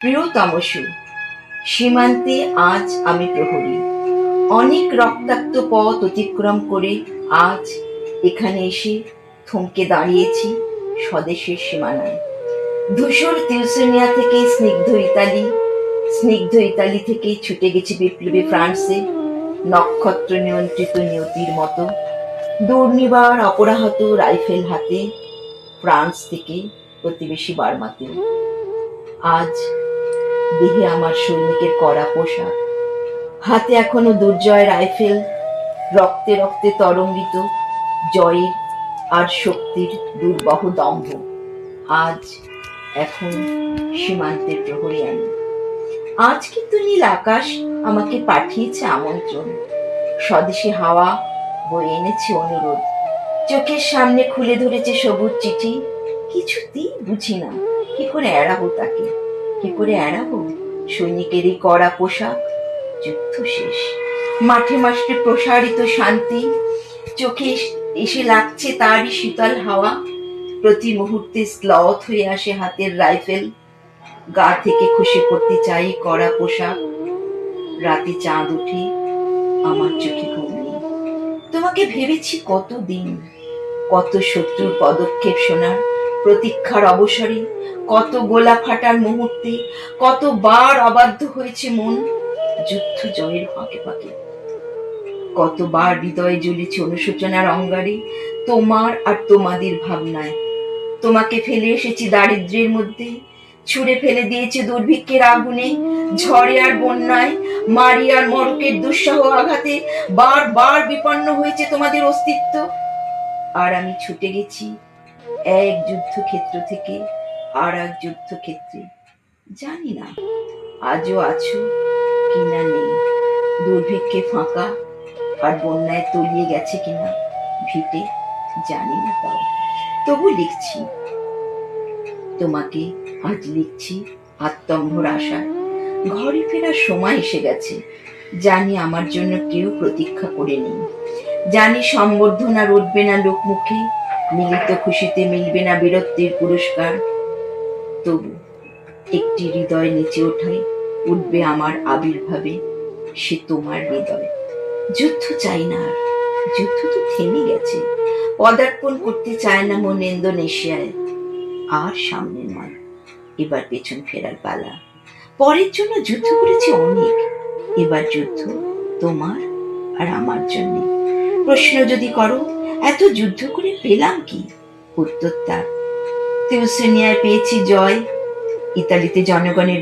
প্রিয়তমসু, সীমান্তে আজ আমি প্রহরী। অনেক রক্তাক্ত পথ অতিক্রম করে আজ এখানে এসে থমকে দাঁড়িয়েছি স্বদেশের সীমানায়। ধূসর তিউসেনিয়া থেকে স্নিগ্ধ ইতালি থেকে ছুটে গেছি বিপ্লবী ফ্রান্সে, নক্ষত্র নিয়ন্ত্রিত নিয়তির মতো দুর্নিবার অপরাহত রাইফেল হাতে ফ্রান্স থেকে প্রতিবেশী বার্মাতে। আজ দেহে আমার সৈনিকের কড়া পোশাক, হাতে এখনো দুর্জয় রাইফেল, রক্তে রক্তে তরঙ্গিত জয়ের আর শক্তির দুর্বহ দম্ভ। আজ এখন সীমান্তের প্রহরী আমি। আজ কিন্তু নীল আকাশ আমাকে পাঠিয়েছে আমন্ত্রণ, স্বদেশী হাওয়া বয়ে এনেছে অনুরোধ, চোখের সামনে খুলে ধরেছে সবুজ চিঠি। কিছুতেই বুঝি না কি করে এড়াবো তাকে, কি করে এড়াবো সৈনিকের এই কড়া পোশাক। যুদ্ধ শেষ, মাঠে মাঠে প্রসারিত শান্তি, চোখে এসে লাগছে তারই শীতল হাওয়া। প্রতি মুহূর্তে স্লথ হয়ে আসে হাতের রাইফেল, গা থেকে খসে পড়তে চাই কড়া পোশাক। রাতে চাঁদ উঠে, আমার চোখে ঘুম নেই। তোমাকে ভেবেছি কতদিন, কত শত্রুর পদক্ষেপ শোনার প্রতীক্ষার অবসরে, কত গোলা ফাটার মুহূর্তে, কতবার অবাধ্য হয়েছে মন যুদ্ধ জয়ের ফাঁকে ফাঁকে। কতবার হৃদয়ে জ্বলেছে অনুশোচনার অঙ্গারে তোমার আর তোমাদের ভাবনায়। তোমাকে ফেলে এসেছি দারিদ্র্যের মধ্যে, ছুঁড়ে ফেলে দিয়েছে দুর্ভিক্ষের আগুনে, ঝড়ে আর বন্যায়, মারি আর মরকের দুঃসহ আঘাতে বারবার বিপন্ন হয়েছে তোমাদের অস্তিত্ব। আর আমি ছুটে গেছি এক যুদ্ধক্ষেত্র থেকে আর এক যুদ্ধক্ষেত্রে। জানি না আজও আছো কিনা নেই, দুর্ভিক্ষে ফাঁকা আর বন্যায় তলিয়ে গেছে কিনা ভিটে, জানি না তাও। তবু লিখছি তোমাকে, আজ লিখছি আত্মম্ভর আশায়। ঘরে ফেরার সময় এসে গেছে, জানি আমার জন্য কেউ প্রতীক্ষা করে নেই। জানি সম্বর্ধনা রটবে না লোকমুখে, মিলিত খুশিতে মিলবে না বীরত্বের পুরস্কার। তবু একটি হৃদয় নিচে উঠবে আমার আবির্ভাবে, সে তোমার হৃদয়। যুদ্ধ চাই না আর, যুদ্ধ তো থেমে গেছে। পদার্পণ করতে চায় না মন ইন্দোনেশিয়ায়। আর সামনে নয়, এবার পেছন ফেরার পালা। পরের জন্য যুদ্ধ করেছি অনেক, এবার যুদ্ধ তোমার আর আমার জন্য। প্রশ্ন যদি করো এত যুদ্ধ করে পেলাম কি, উত্তর তার তিউসেনিয়ায় পেয়েছি জয়, ইতালিতে জনগণের